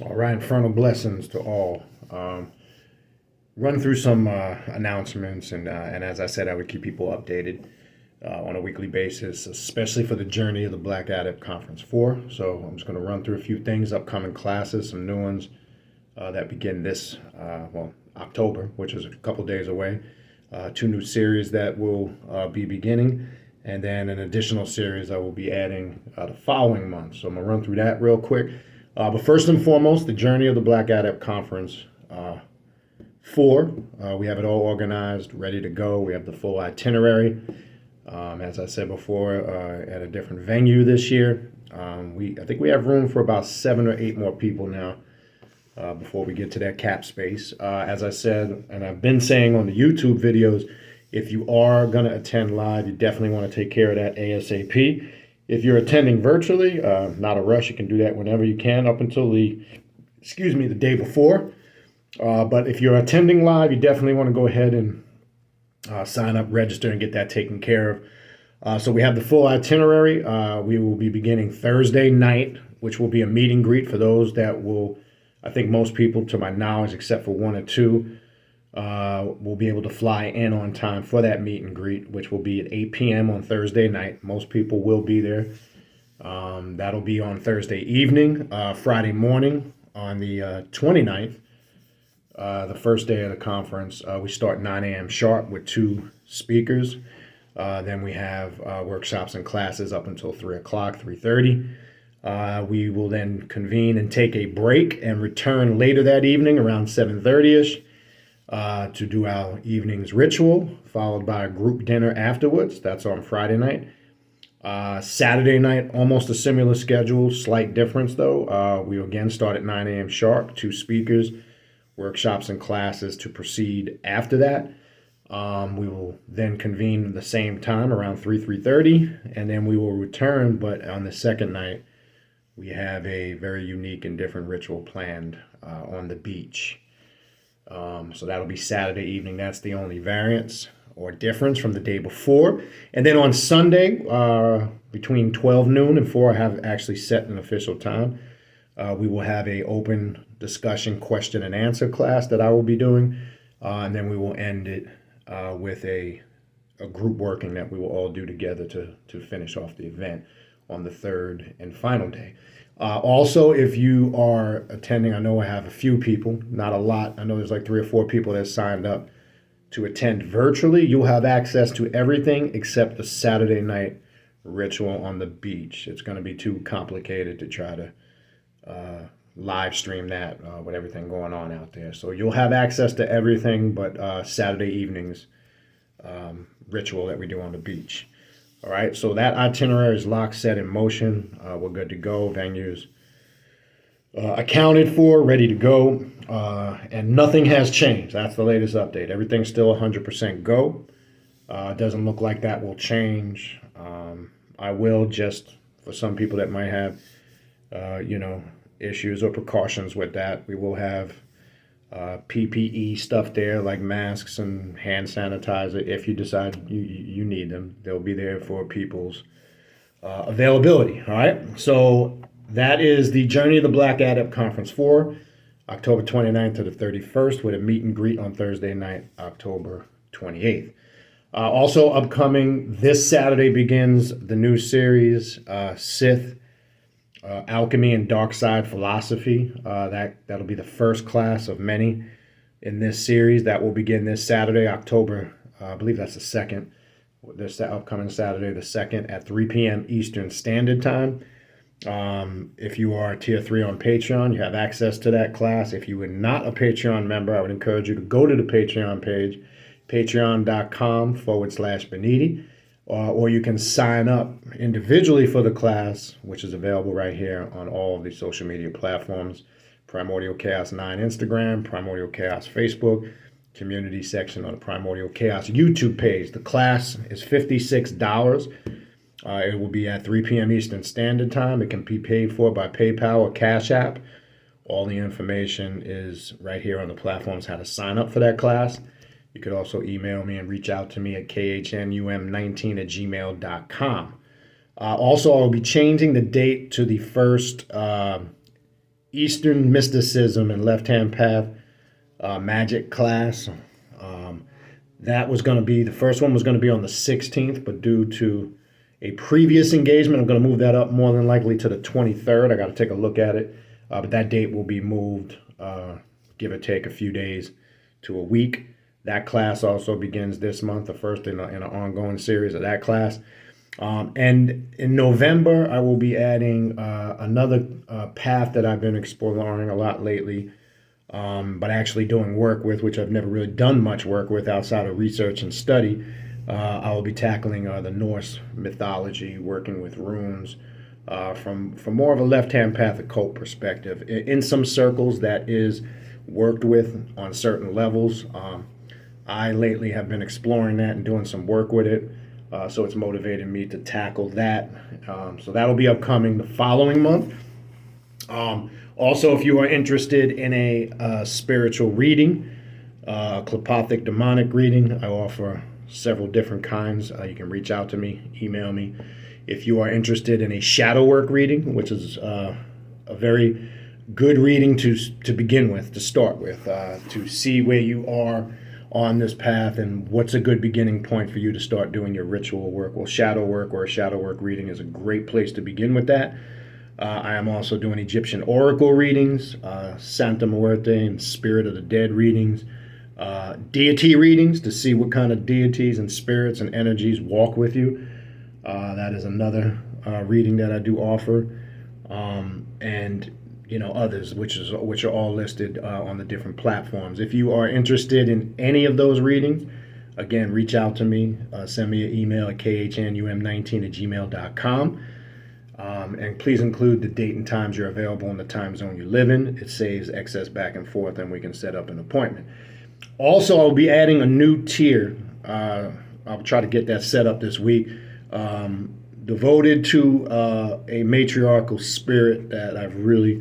All right, infernal blessings to all. Run through some announcements, and as I said, I would keep people updated on a weekly basis, especially for the Journey of the Black Adept Conference 4. So I'm just going to run through a few things, upcoming classes, some new ones that begin this, October, which is a couple days away. Two new series that will be beginning, and then an additional series I will be adding the following month. So I'm going to run through that real quick. But first and foremost, the Journey of the Black Adept Conference 4. We have it all organized, ready to go. We have the full itinerary. As I said before, at a different venue this year. I think we have room for about 7 or 8 more people now before we get to that cap space. As I said, and I've been saying on the YouTube videos, if you are going to attend live, you definitely want to take care of that ASAP. If you're attending virtually, not a rush. You can do that whenever you can up until the day before. But if you're attending live, you definitely want to go ahead and sign up, register, and get that taken care of. So we have the full itinerary. We will be beginning Thursday night, which will be a meet and greet for those that will, I think most people, to my knowledge, except for 1 or 2, will be able to fly in on time for that meet and greet, which will be at 8 p.m. on Thursday night. Most people will be there. That'll be on Thursday evening. Friday morning on the 29th, the first day of the conference, we start 9 a.m. sharp with 2 speakers. Then we have workshops and classes up until 3 o'clock, 3:30. We will then convene and take a break and return later that evening around 7:30ish. To do our evening's ritual, followed by a group dinner afterwards. That's on Friday night. Saturday night, almost a similar schedule, slight difference though. We again start at 9 a.m. sharp, 2 speakers, workshops and classes to proceed after that. We will then convene at the same time around 3:30, and then we will return, but on the second night, we have a very unique and different ritual planned on the beach. So that'll be Saturday evening. That's the only variance or difference from the day before. And then on Sunday, between 12 noon and 4, I have actually set an official time. We will have a open discussion question and answer class that I will be doing. And then we will end it with a group working that we will all do together to finish off the event on the third and final day. Also, if you are attending, I know I have a few people, not a lot. I know there's like 3 or 4 people that signed up to attend virtually. You'll have access to everything except the Saturday night ritual on the beach. It's going to be too complicated to try to live stream that with everything going on out there. So you'll have access to everything but Saturday evening's ritual that we do on the beach. All right, so that itinerary is locked, set in motion. We're good to go. Venues accounted for, ready to go, and nothing has changed. That's the latest update. Everything's still 100% go. Doesn't look like that will change. I will, just for some people that might have, issues or precautions with that, we will have PPE stuff there, like masks and hand sanitizer. If you decide you need them, they'll be there for people's availability. All right, so that is the Journey of the Black Adept Conference 4, October 29th to the 31st, with a meet and greet on Thursday night, October 28th. Also upcoming this Saturday begins the new series, Sith, Alchemy and Dark Side Philosophy. That'll be the first class of many in this series. That will begin this Saturday, October, I believe that's the 2nd. This upcoming Saturday, the 2nd at 3 p.m. Eastern Standard Time. If you are Tier 3 on Patreon, you have access to that class. If you are not a Patreon member, I would encourage you to go to the Patreon page, patreon.com/Beniti. Or you can sign up individually for the class, which is available right here on all of the social media platforms. Primordial Chaos 9 Instagram, Primordial Chaos Facebook, community section on the Primordial Chaos YouTube page. The class is $56. It will be at 3 p.m. Eastern Standard Time. It can be paid for by PayPal or Cash App. All the information is right here on the platforms, how to sign up for that class. You could also email me and reach out to me at khnum19@gmail.com. Also, I'll be changing the date to the first Eastern Mysticism and Left Hand Path Magic class. That was going to be, the first one was going to be on the 16th, but due to a previous engagement, I'm going to move that up more than likely to the 23rd. I got to take a look at it. But that date will be moved, give or take a few days to a week. That class also begins this month, the first in an ongoing series of that class. And in November, I will be adding another path that I've been exploring a lot lately, but actually doing work with, which I've never really done much work with outside of research and study. I will be tackling the Norse mythology, working with runes from more of a left-hand path occult perspective. In some circles, that is worked with on certain levels. I lately have been exploring that and doing some work with it. So it's motivated me to tackle that. So that'll be upcoming the following month. Also, if you are interested in a spiritual reading, Klepothic demonic reading, I offer several different kinds. You can reach out to me, email me. If you are interested in a shadow work reading, which is a very good reading to begin with, to start with, to see where you are on this path and what's a good beginning point for you to start doing your ritual work. Well, shadow work or a shadow work reading is a great place to begin with that. I am also doing Egyptian oracle readings, Santa Muerte and Spirit of the Dead readings, deity readings to see what kind of deities and spirits and energies walk with you. That is another reading that I do offer, and others, which are all listed on the different platforms. If you are interested in any of those readings, again, reach out to me. Send me an email at khnum19@gmail.com. And please include the date and times you're available in the time zone you live in. It saves excess back and forth, and we can set up an appointment. Also, I'll be adding a new tier. I'll try to get that set up this week. Devoted to a matriarchal spirit that I've really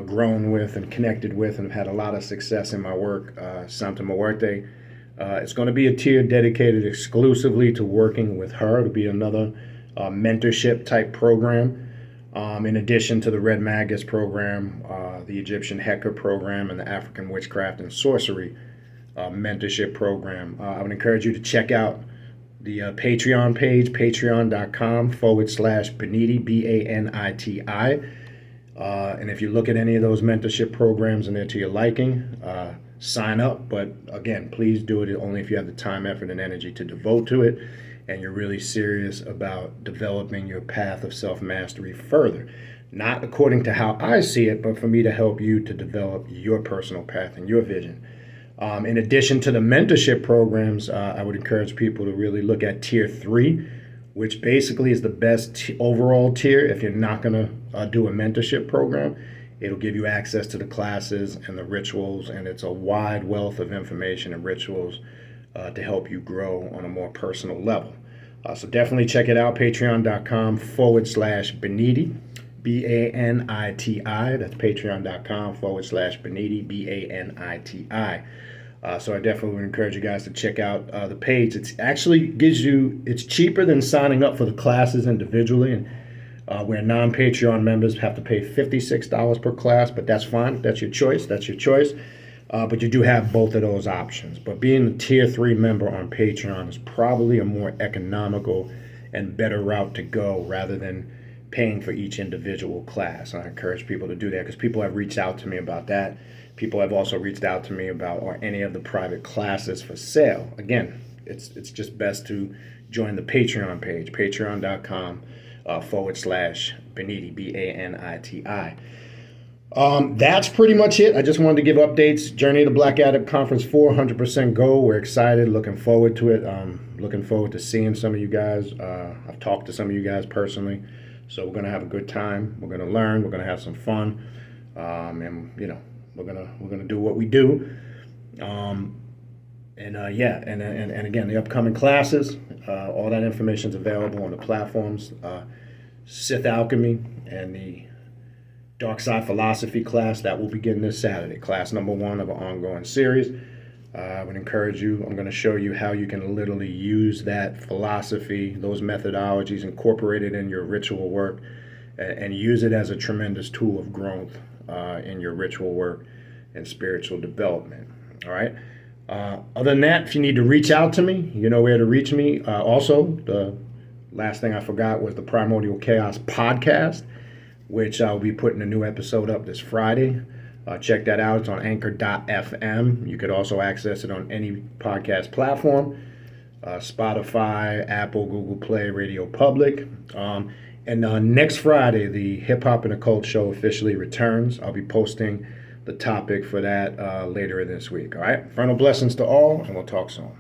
grown with and connected with and have had a lot of success in my work, Santa Muerte. It's going to be a tier dedicated exclusively to working with her. It'll be another mentorship type program, in addition to the Red Magus program, the Egyptian Heka program, and the African Witchcraft and Sorcery mentorship program. I would encourage you to check out the Patreon page, patreon.com/Beniti, Baniti. And if you look at any of those mentorship programs and they're to your liking, sign up. But again, please do it only if you have the time, effort, and energy to devote to it, and you're really serious about developing your path of self-mastery further. Not according to how I see it, but for me to help you to develop your personal path and your vision. In addition to the mentorship programs, I would encourage people to really look at Tier 3, which basically is the best overall tier. If you're not going to do a mentorship program, it'll give you access to the classes and the rituals, and it's a wide wealth of information and rituals to help you grow on a more personal level. So definitely check it out, patreon.com/Beniti, Baniti. That's patreon.com/Beniti, Baniti. So I definitely would encourage you guys to check out the page. It's actually it's cheaper than signing up for the classes individually, and where non-Patreon members have to pay $56 per class, but that's fine. That's your choice. But you do have both of those options. But being a Tier 3 member on Patreon is probably a more economical and better route to go rather than paying for each individual class. I encourage people to do that because people have reached out to me about that. People have also reached out to me about are any of the private classes for sale. Again, it's just best to join the Patreon page, patreon.com/Beniti, Baniti. That's pretty much it. I just wanted to give updates. Journey to Black Adept Conference 4, 100% go. We're excited, looking forward to it. Looking forward to seeing some of you guys. I've talked to some of you guys personally, so we're gonna have a good time. We're gonna learn. We're gonna have some fun, and we're gonna do what we do. And again, the upcoming classes, all that information is available on the platforms. Sith Alchemy and the Dark Side Philosophy class, that will begin this Saturday. Class number 1 of an ongoing series. I would encourage you, I'm going to show you how you can literally use that philosophy, those methodologies, incorporate it in your ritual work, and use it as a tremendous tool of growth in your ritual work and spiritual development. All right. Other than that, if you need to reach out to me, you know where to reach me. Also, the last thing I forgot was the Primordial Chaos podcast, which I'll be putting a new episode up this Friday. Check that out. It's on anchor.fm. You could also access it on any podcast platform, Spotify, Apple, Google Play, Radio Public. And next Friday, the Hip Hop and Occult Show officially returns. I'll be posting the topic for that later this week. All right. Infernal blessings to all, and we'll talk soon.